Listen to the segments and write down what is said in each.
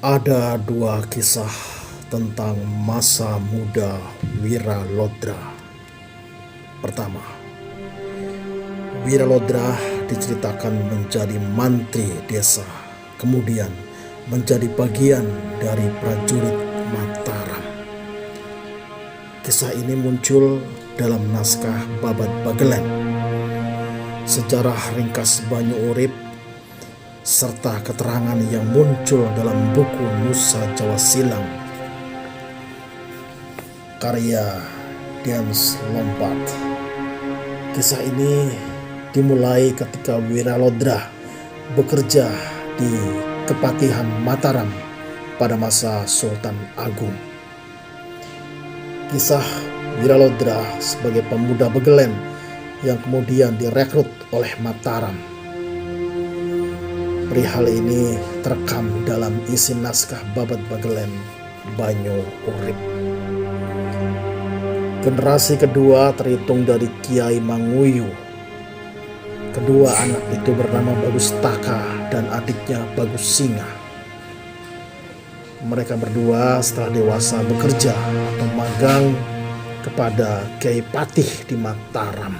Ada dua kisah tentang masa muda Wiralodra. Pertama, Wiralodra diceritakan menjadi mantri desa, kemudian menjadi bagian dari prajurit Mataram. Kisah ini muncul dalam naskah Babat Bagelen, sejarah ringkas Banyu Urip, serta keterangan yang muncul dalam buku Nusa Jawa Silang karya Dians Lompat. Kisah ini dimulai ketika Wiralodra bekerja di Kepatihan Mataram pada masa Sultan Agung. Kisah Wiralodra sebagai pemuda Begelen yang kemudian direkrut oleh Mataram. Perihal ini terekam dalam isi naskah Babat Bagelen Banyu Urip. Generasi kedua terhitung dari Kiai Manguyu. Kedua anak itu bernama Bagus Taka dan adiknya Bagus Singa. Mereka berdua setelah dewasa bekerja atau magang kepada Kiai Patih di Mataram.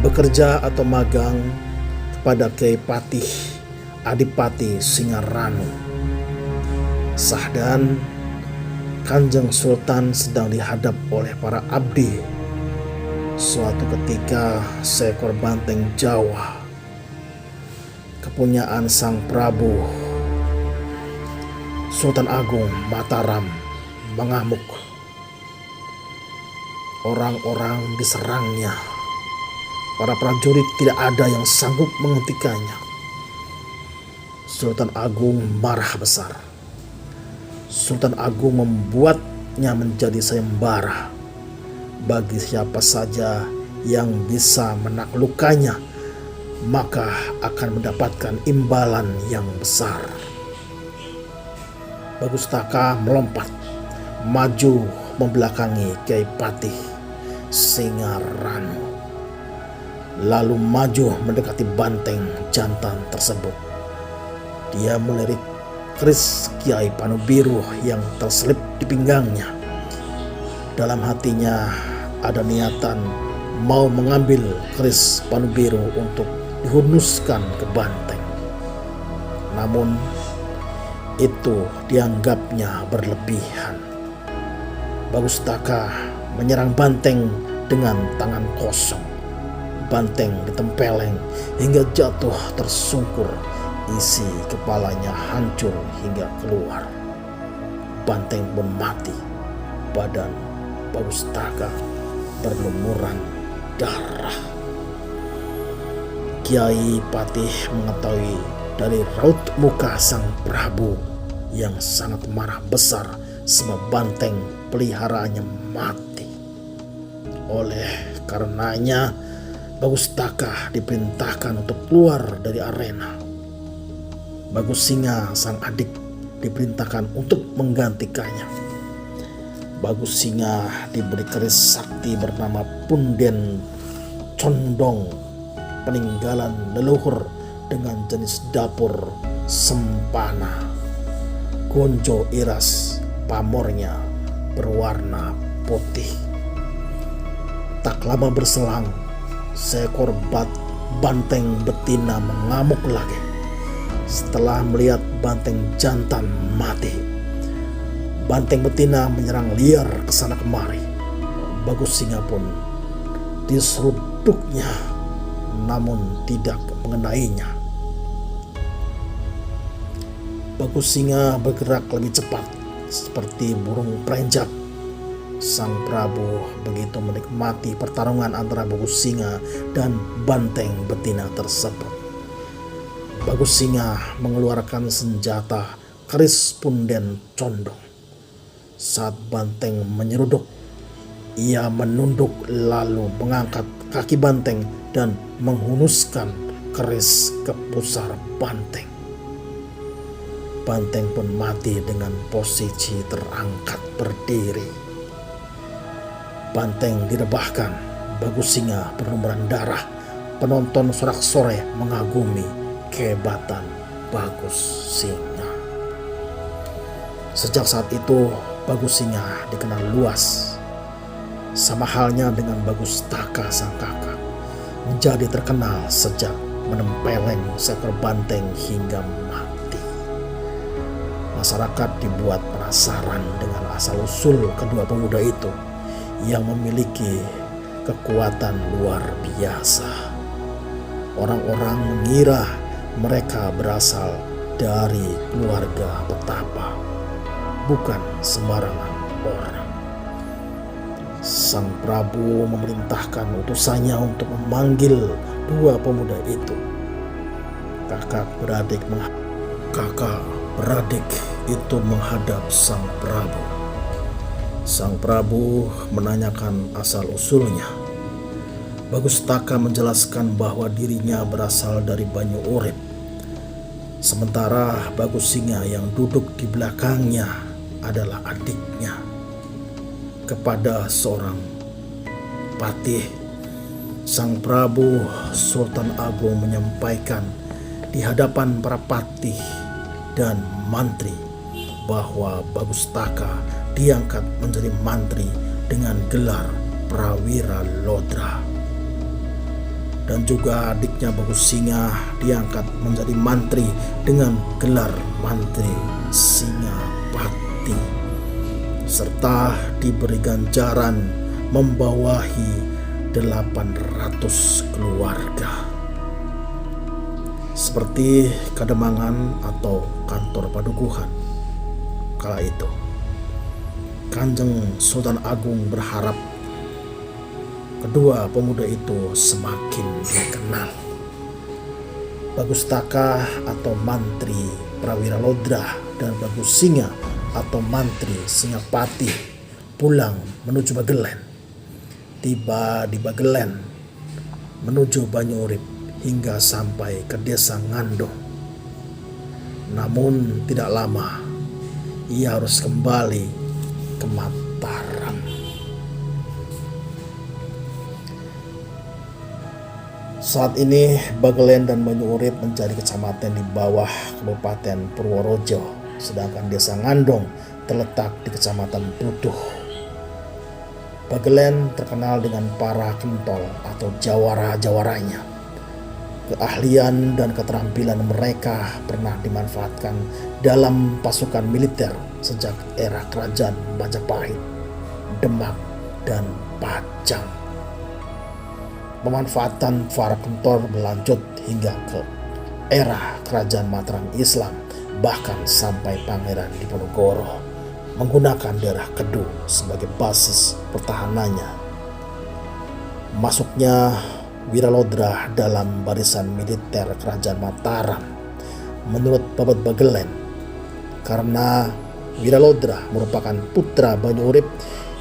Bekerja atau magang pada Kiai Patih Adipati Singaranu. Sahdan, Kanjeng Sultan sedang dihadap oleh para abdi. Suatu ketika seekor banteng Jawa kepunyaan Sang Prabu Sultan Agung Mataram mengamuk. Orang-orang diserangnya. Para prajurit tidak ada yang sanggup menghentikannya. Sultan Agung marah besar. Sultan Agung membuatnya menjadi sayembara bagi siapa saja yang bisa menaklukkannya, maka akan mendapatkan imbalan yang besar. Bagus Taka melompat maju membelakangi Kiai Patih Singaranu, lalu maju mendekati banteng jantan tersebut. Dia melirik keris Kiai Panubiru yang terselip di pinggangnya. Dalam hatinya ada niatan mau mengambil keris Panubiru untuk dihunuskan ke banteng. Namun itu dianggapnya berlebihan. Bagus Taka menyerang banteng dengan tangan kosong. Banteng ditempeleng hingga jatuh tersungkur, isi kepalanya hancur hingga keluar. Banteng pun mati. Badan Bagus Taka berlumuran darah. Kiai Patih mengetahui dari raut muka Sang Prabu yang sangat marah besar sebab banteng peliharaannya mati. Oleh karenanya Bagus Taka diperintahkan untuk keluar dari arena. Bagus Singa sang adik diperintahkan untuk menggantikannya. Bagus Singa diberi keris sakti bernama Punden Condong, peninggalan leluhur dengan jenis dapur sempana. Gonjo iras pamornya berwarna putih. Tak lama berselang, seekor banteng betina mengamuk lagi. Setelah melihat banteng jantan mati, banteng betina menyerang liar ke sana kemari. Bagus Singa pun diseruduknya, namun tidak mengenainya. Bagus Singa bergerak lebih cepat seperti burung perenjak. Sang Prabu begitu menikmati pertarungan antara Bagus Singa dan banteng betina tersebut. Bagus Singa mengeluarkan senjata keris Punden Condong. Saat banteng menyeruduk, ia menunduk lalu mengangkat kaki banteng dan menghunuskan keris ke pusar banteng. Banteng pun mati dengan posisi terangkat berdiri. Banteng direbahkan, Bagus Singa berlumuran darah. Penonton sorak-sorai mengagumi kehebatan Bagus Singa. Sejak saat itu Bagus Singa dikenal luas. Sama halnya dengan Bagustaka sang kakak, menjadi terkenal sejak menempeleng seekor banteng hingga mati. Masyarakat dibuat penasaran dengan asal-usul kedua pemuda itu yang memiliki kekuatan luar biasa. Orang-orang mengira mereka berasal dari keluarga petapa, bukan sembarangan orang. Sang Prabu memerintahkan utusannya untuk memanggil dua pemuda itu. Kakak beradik itu menghadap Sang Prabu. Sang Prabu menanyakan asal-usulnya. Bagustaka menjelaskan bahwa dirinya berasal dari Banyu Urip. Sementara Bagus Singa yang duduk di belakangnya adalah adiknya. Kepada seorang patih, Sang Prabu Sultan Agung menyampaikan di hadapan para patih dan mantri bahwa Bagustaka diangkat menjadi mantri dengan gelar Prawira Lodra. Dan juga adiknya Bagus Singa diangkat menjadi mantri dengan gelar Mantri Singapati, serta diberi ganjaran membawahi 800 keluarga. Seperti Kademangan atau kantor padukuhan kala itu, Kanjeng Sultan Agung berharap kedua pemuda itu semakin dikenal. Bagustaka atau Mantri Prawira Lodra dan Bagus Singa atau Mantri Singapati pulang menuju Bagelen. Tiba di Bagelen menuju Banyu Urip hingga sampai ke desa Ngandong. Namun tidak lama ia harus kembali ke Mataram. Saat ini Bagelen dan Banyu Urip menjadi kecamatan di bawah Kabupaten Purworejo, sedangkan desa Ngandong terletak di Kecamatan Tutuh. Bagelen terkenal dengan para kentol atau jawara-jawaranya. Keahlian dan keterampilan mereka pernah dimanfaatkan dalam pasukan militer sejak era Kerajaan Majapahit, Demak, dan Pajang. Pemanfaatan para kentol berlanjut hingga ke era Kerajaan Mataram Islam, bahkan sampai Pangeran Diponegoro menggunakan daerah Kedu sebagai basis pertahanannya. Masuknya Wiralodra dalam barisan militer Kerajaan Mataram menurut Babad Bagelen karena Wiralodra merupakan putra Banyu Urip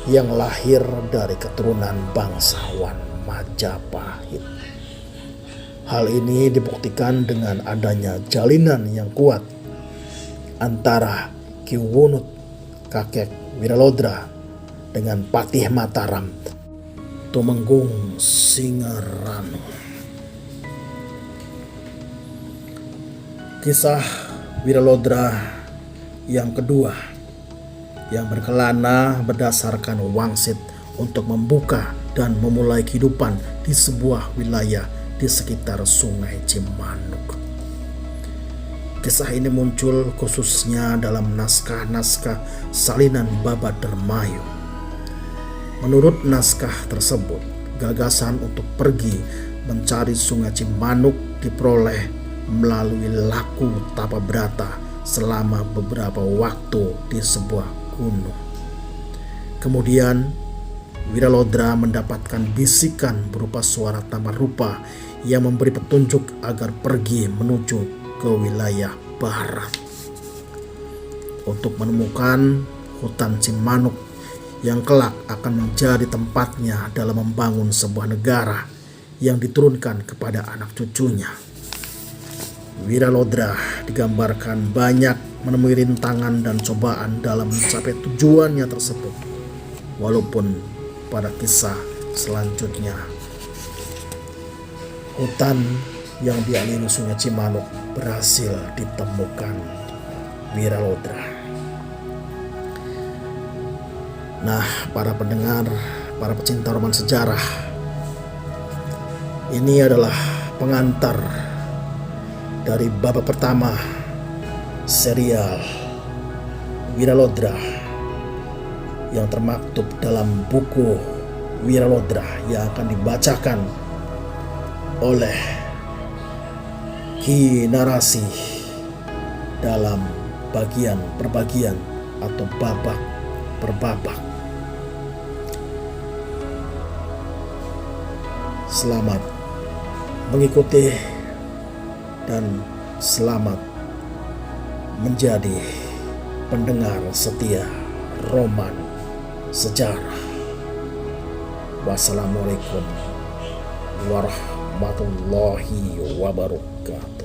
yang lahir dari keturunan bangsawan Majapahit. Hal ini dibuktikan dengan adanya jalinan yang kuat antara Ki Wunut, kakek Wiralodra, dengan Patih Mataram, Tumenggung Singaranu. Kisah Wiralodra yang kedua yang berkelana berdasarkan wangsit untuk membuka dan memulai kehidupan di sebuah wilayah di sekitar Sungai Cimanuk. Kisah ini muncul khususnya dalam naskah-naskah salinan Babad Dermayu. Menurut naskah tersebut, gagasan untuk pergi mencari Sungai Cimanuk diperoleh melalui laku tapa brata selama beberapa waktu di sebuah gunung. Kemudian Wiralodra mendapatkan bisikan berupa suara tamarupa yang memberi petunjuk agar pergi menuju ke wilayah barat untuk menemukan hutan Cimanuk yang kelak akan menjadi tempatnya dalam membangun sebuah negara yang diturunkan kepada anak cucunya. Wiralodra digambarkan banyak menemui rintangan dan cobaan dalam mencapai tujuannya tersebut, walaupun pada kisah selanjutnya hutan yang dialiri Sungai Cimanuk berhasil ditemukan Wiralodra. Nah, para pendengar, para pecinta roman sejarah, ini adalah pengantar dari babak pertama serial Wiralodra yang termaktub dalam buku Wiralodra yang akan dibacakan oleh Ki Narasi dalam bagian per bagian atau babak per babak. Selamat mengikuti dan selamat menjadi pendengar setia roman sejarah. Wassalamualaikum warahmatullahi wabarakatuh.